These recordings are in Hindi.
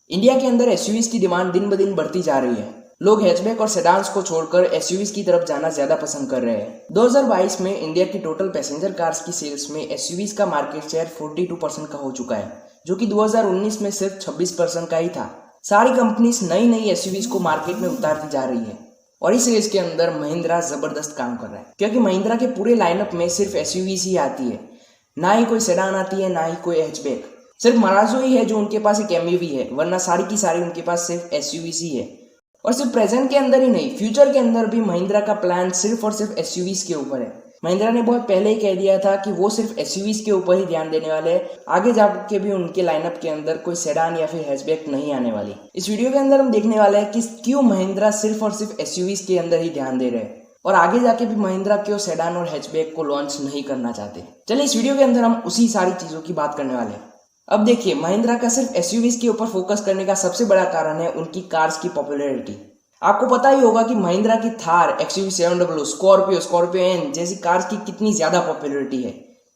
इंडिया के अंदर एसयूवीज की डिमांड दिन ब दिन बढ़ती जा रही है। लोग हैचबैक और सेडान्स को छोड़कर एसयूवीज की तरफ जाना ज्यादा पसंद कर रहे हैं। 2022 में इंडिया की टोटल पैसेंजर कार्स की सेल्स में एसयूवीज का मार्केट शेयर 42% का हो चुका है, जो कि 2019 में सिर्फ 26% का ही था। सारी कंपनीज नई नई एसयूवीज को मार्केट में उतारती जा रही है और इस रेस के अंदर महिंद्रा जबरदस्त काम कर रहा है, क्योंकि महिंद्रा के पूरे लाइनअप में सिर्फ एसयूवीज ही आती है, ना ही कोई सेडान आती है, ना ही कोई हैचबैक। सिर्फ मराजो ही है जो उनके पास एक एमयूवी है, वरना सारी की सारी उनके पास सिर्फ एसयूवीज ही है। और सिर्फ प्रेजेंट के अंदर ही नहीं, फ्यूचर के अंदर भी महिंद्रा का प्लान सिर्फ और सिर्फ एसयूवीज के ऊपर है। महिंद्रा ने बहुत पहले ही कह दिया था कि वो सिर्फ एसयूवीज के ऊपर ही ध्यान देने वाले हैं। आगे जाके भी उनके लाइनअप के अंदर कोई सेडान या फिर हैचबैक नहीं आने वाली। इस वीडियो के अंदर हम देखने वाले हैं कि क्यों महिंद्रा सिर्फ और सिर्फ एसयूवीज के अंदर ही ध्यान दे रहे हैं और आगे जाके भी महिंद्रा क्यों सेडान और हैचबैक को लॉन्च नहीं करना चाहते। चलिए इस वीडियो के अंदर हम उसी सारी चीजों की बात करने वाले हैं। अब देखिए, महिंद्रा का सिर्फ एसयूवीज के ऊपर फोकस करने का सबसे बड़ा कारण है उनकी कार्स की पॉपुलैरिटी। आपको पता ही होगा कि महिंद्रा की थार, XUV700, स्कॉर्पियो एन जैसी कार्स की कितनी ज्यादा पॉपुलैरिटी है।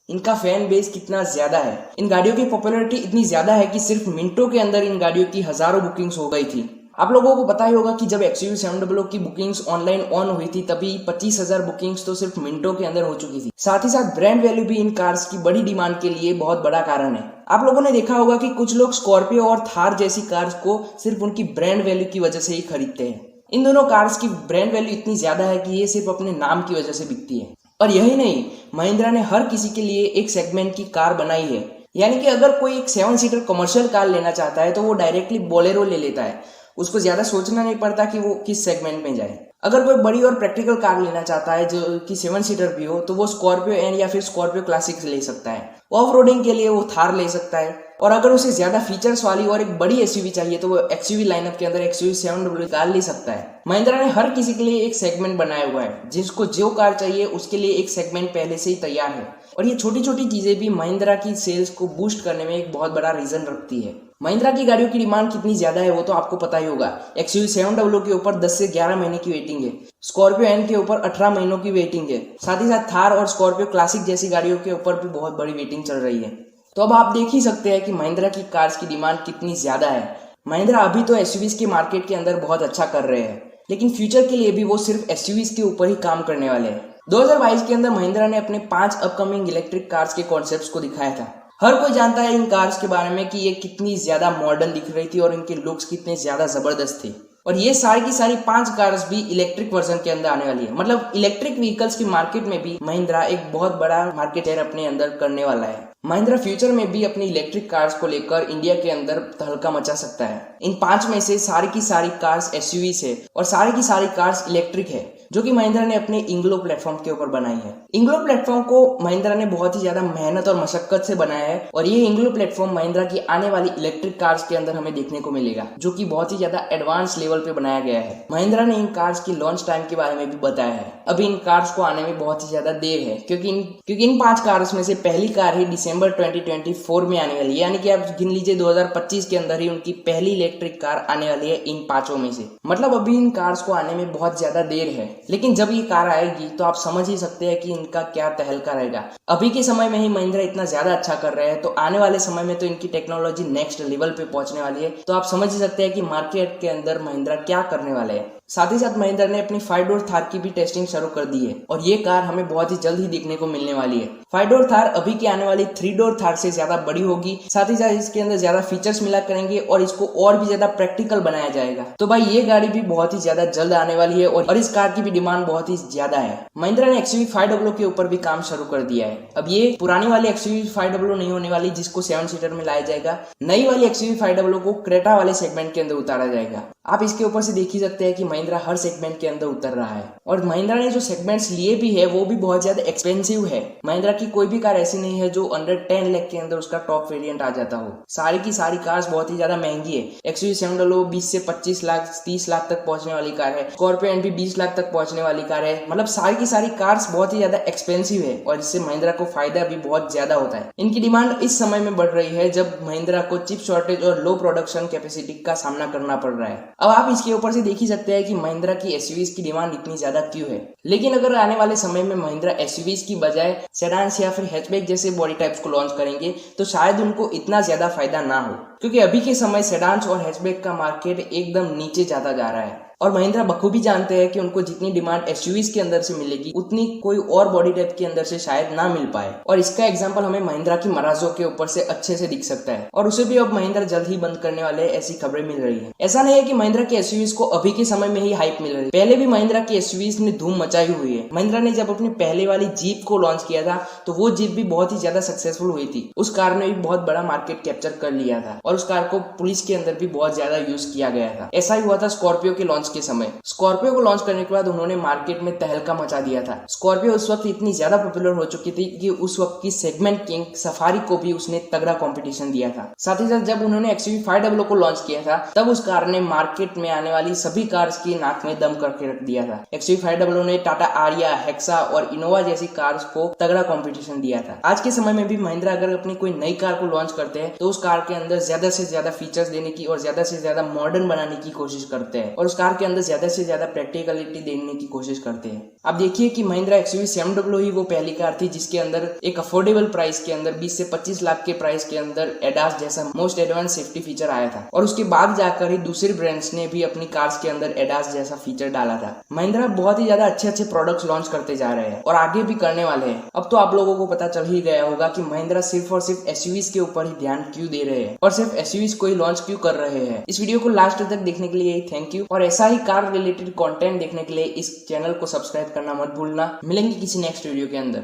इनका फैन बेस कितना ज्यादा है। इन गाड़ियों की पॉपुलैरिटी इतनी ज्यादा है कि सिर्फ मिनटों के अंदर इन गाड़ियों की हजारों बुकिंग्स हो गई थी। आप लोगों को पता ही होगा कि जब XUV700 की बुकिंग्स ऑनलाइन ऑन हुई थी, तभी 25,000 बुकिंग्स तो सिर्फ मिनटों के अंदर हो चुकी थी। साथ ही साथ ब्रांड वैल्यू भी इन कार्स की बड़ी डिमांड के लिए बहुत बड़ा कारण है। आप लोगों ने देखा होगा कि कुछ लोग स्कॉर्पियो और थार जैसी कार्स को सिर्फ उनकी ब्रांड वैल्यू की वजह से ही खरीदते हैं। इन दोनों कार्स की ब्रांड वैल्यू इतनी ज्यादा है कि ये सिर्फ अपने नाम की वजह से बिकती है। और यही नहीं, महिंद्रा ने हर किसी के लिए एक सेगमेंट की कार बनाई है। यानी कि अगर कोई एक 7 सीटर कमर्शियल कार लेना चाहता है तो वो डायरेक्टली बोलेरो ले लेता है, उसको ज्यादा सोचना नहीं पड़ता कि वो किस सेगमेंट में जाए। अगर कोई बड़ी और प्रैक्टिकल कार लेना चाहता है जो कि 7 सीटर भी हो, तो वो स्कॉर्पियो एन या फिर स्कॉर्पियो क्लासिक ले सकता है। ऑफ रोडिंग के लिए वो थार ले सकता है। और अगर उसे ज्यादा फीचर्स वाली और एक बड़ी एसयूवी चाहिए तो वो XUV लाइनअप के अंदर XUV700 कार ले सकता है। महिंद्रा ने हर किसी के लिए एक सेगमेंट बनाया हुआ है। जिसको जो कार चाहिए उसके लिए एक सेगमेंट पहले से ही तैयार है। और ये छोटी छोटी चीजें भी महिंद्रा की सेल्स को बूस्ट करने में एक बहुत बड़ा रीजन रखती है। महिंद्रा की गाड़ियों की डिमांड कितनी ज्यादा है वो तो आपको पता ही होगा। XUV700 के ऊपर 10 से 11 महीने की वेटिंग है। स्कॉर्पियो एन के ऊपर 18 महीनों की वेटिंग है। साथ ही साथ थार और स्कॉर्पियो क्लासिक जैसी गाड़ियों के ऊपर भी बहुत बड़ी वेटिंग चल रही है। तो अब आप देख ही सकते हैं कि महिंद्रा की कार्स की डिमांड कितनी ज्यादा है। महिंद्रा अभी तो एसयूवीज के मार्केट के अंदर बहुत अच्छा कर रहे हैं, लेकिन फ्यूचर के लिए भी वो सिर्फ एसयूवीज के ऊपर ही काम करने वाले हैं। 2022 के अंदर महिंद्रा ने अपने 5 अपकमिंग इलेक्ट्रिक कार्स के कॉन्सेप्ट्स को दिखाया था। हर कोई जानता है इन कार्स के बारे में कि ये कितनी ज्यादा मॉडर्न दिख रही थी और इनके लुक्स कितने ज्यादा जबरदस्त थे। और ये सारी की सारी 5 कार्स भी इलेक्ट्रिक वर्जन के अंदर आने वाली है। मतलब इलेक्ट्रिक व्हीकल्स की मार्केट में भी महिंद्रा एक बहुत बड़ा मार्केट शेयर अपने अंदर करने वाला है। महिंद्रा फ्यूचर में भी अपनी इलेक्ट्रिक कार्स को लेकर इंडिया के अंदर तहलका मचा सकता है। इन 5 में से सारी की सारी कार्स एसयूवीज है और सारी की सारी कार्स इलेक्ट्रिक है, जो कि महिंद्रा ने अपने इंग्लो प्लेटफॉर्म के ऊपर बनाई है। इंग्लो प्लेटफॉर्म को महिंद्रा ने बहुत ही ज्यादा मेहनत और मशक्कत से बनाया है और ये इंग्लो प्लेटफॉर्म महिंद्रा की आने वाली इलेक्ट्रिक कार्स के अंदर हमें देखने को मिलेगा, जो कि बहुत ही ज्यादा एडवांस लेवल पे बनाया गया है। महिंद्रा ने इन कार्स की लॉन्च टाइम के बारे में भी बताया है। अभी इन कार्स को आने में बहुत ही ज्यादा देर है, क्योंकि इन 5 कार्स में से पहली कार ही दिसंबर 2024 में आने वाली है। यानी कि आप गिन लीजिए 2025 के अंदर ही उनकी पहली इलेक्ट्रिक कार आने वाली है इन 5 में से। मतलब अभी इन कार्स को आने में बहुत ज्यादा देर है, लेकिन जब ये कार आएगी तो आप समझ ही सकते हैं कि इनका क्या तहलका रहेगा। अभी के समय में ही महिंद्रा इतना ज्यादा अच्छा कर रहे हैं, तो आने वाले समय में तो इनकी टेक्नोलॉजी नेक्स्ट लेवल पे पहुंचने वाली है। तो आप समझ ही सकते हैं कि मार्केट के अंदर महिंद्रा क्या करने वाले हैं। साथ ही साथ महिंद्रा ने अपनी 5 डोर थार की भी टेस्टिंग शुरू कर दी है और ये कार हमें बहुत ही जल्द ही देखने को मिलने वाली है। 5 डोर थार अभी की आने वाली 3 डोर थार से ज्यादा बड़ी होगी। साथ ही साथ इसके अंदर ज्यादा फीचर्स मिला करेंगे और इसको और भी ज्यादा प्रैक्टिकल बनाया जाएगा। तो भाई ये गाड़ी भी बहुत ही ज्यादा जल्द आने वाली है और इस कार की भी डिमांड बहुत ही ज्यादा है। महिंद्रा ने XUV500 के ऊपर भी काम शुरू कर दिया है। अब ये पुरानी वाली XUV500 नहीं होने वाली जिसको 7 सीटर में लाया जाएगा। नई वाली XUV500 को क्रेटा वाले सेगमेंट के अंदर उतारा जाएगा। आप इसके ऊपर से देख ही सकते हैं कि महिंद्रा हर सेगमेंट के अंदर उतर रहा है और महिंद्रा ने जो सेगमेंट्स लिए भी है वो भी बहुत ज्यादा एक्सपेंसिव है। महिंद्रा की कोई भी कार ऐसी नहीं है जो अंडर 10 लाख के अंदर उसका टॉप वेरिएंट आ जाता हो। सारी की सारी कार्स बहुत ही ज्यादा महंगी है। XUV700 20 से 25 लाख 30 लाख तक पहुंचने वाली कार है। स्कॉर्पियो एन भी 20 लाख तक पहुंचने वाली कार है। मतलब सारी की सारी कार्स बहुत ही ज्यादा एक्सपेंसिव है और इससे महिंद्रा को फायदा भी बहुत ज्यादा होता है। इनकी डिमांड इस समय में बढ़ रही है जब महिंद्रा को चिप शॉर्टेज और लो प्रोडक्शन कैपेसिटी का सामना करना पड़ रहा है। अब आप इसके ऊपर से देख ही सकते हैं कि महिंद्रा की एसयूवीज की डिमांड इतनी ज्यादा क्यों है। लेकिन अगर आने वाले समय में महिंद्रा एसयूवीज की बजाय सेडान्स या फिर हैचबैक जैसे बॉडी टाइप्स को लॉन्च करेंगे तो शायद उनको इतना ज्यादा फायदा ना हो, क्योंकि अभी के समय सेडान्स और हैचबैक का मार्केट एकदम नीचे जाता जा रहा है। और महिंद्रा बखूबी जानते हैं कि उनको जितनी डिमांड एसयूवीज के अंदर से मिलेगी उतनी कोई और बॉडी टाइप के अंदर से शायद ना मिल पाए। और इसका एग्जांपल हमें महिंद्रा की मराजो के ऊपर से अच्छे से दिख सकता है, और उसे भी अब महिंद्रा जल्द ही बंद करने वाले ऐसी खबरें मिल रही है। ऐसा नहीं है कि महिंद्रा की एसयूवीज को अभी के समय में ही हाइप मिल रही है, पहले भी महिंद्रा की एसयूवीज ने धूम मचाई हुई है। महिंद्रा ने जब अपनी पहले वाली जीप को लॉन्च किया था तो वो जीप भी बहुत ही ज्यादा सक्सेसफुल हुई थी। उस कार ने भी बहुत बड़ा मार्केट कैप्चर कर लिया था और उस कार को पुलिस के अंदर भी बहुत ज्यादा यूज किया गया था। ऐसा ही हुआ था स्कॉर्पियो के लॉन्च के समय। स्कॉर्पियो को लॉन्च करने के बाद उन्होंने मार्केट में तहलका मचा दिया था। स्कॉर्पियो उस वक्त इतनी ज्यादा पॉपुलर हो चुकी थी कि उस वक्त की सेगमेंट किंग सफारी को भी उसने तगड़ा कंपटीशन दिया था। साथ ही साथ जब उन्होंने XUV 500 को लॉन्च किया था तब उस कार ने मार्केट में आने वाली सभी कार्स की नाक में दम करके रख दिया था। XUV 500 ने टाटा आरिया, हेक्सा और इनोवा जैसी कार्स को तगड़ा कंपटीशन दिया था। आज के समय में भी महिंद्रा अगर अपनी कोई नई कार को लॉन्च करते हैं तो उस कार के अंदर ज्यादा से ज्यादा फीचर्स देने की और ज्यादा से ज्यादा मॉडर्न बनाने की कोशिश करते हैं और उस कार के अंदर ज्यादा से ज्यादा प्रैक्टिकलिटी देने की कोशिश करते हैं। आप देखिए कि महिंद्रा XUV 700 ही वो पहली कार थी जिसके अंदर एक अफोर्डेबल प्राइस के अंदर 20 से 25 लाख के प्राइस के अंदर एडास जैसा मोस्ट एडवांस सेफ्टी फीचर आया था, और उसके बाद जाकर ही दूसरे ब्रांड्स ने भी अपनी कार्स के अंदर एडास जैसा फीचर डाला था। महिंद्रा बहुत ही ज्यादा अच्छे प्रोडक्ट्स लॉन्च करते जा रहे हैं और आगे भी करने वाले हैं। अब तो आप लोगों को पता चल ही गया होगा कि महिंद्रा सिर्फ और सिर्फ एसयूवीज के ऊपर ही ध्यान क्यों दे रहे हैं और सिर्फ एसयूवीज को ही लॉन्च क्यों कर रहे हैं। इस वीडियो को लास्ट तक देखने के लिए थैंक यू, और ऐसा ही कार रिलेटेड कंटेंट देखने के लिए इस चैनल को सब्सक्राइब करना मत भूलना। मिलेंगे किसी नेक्स्ट वीडियो के अंदर।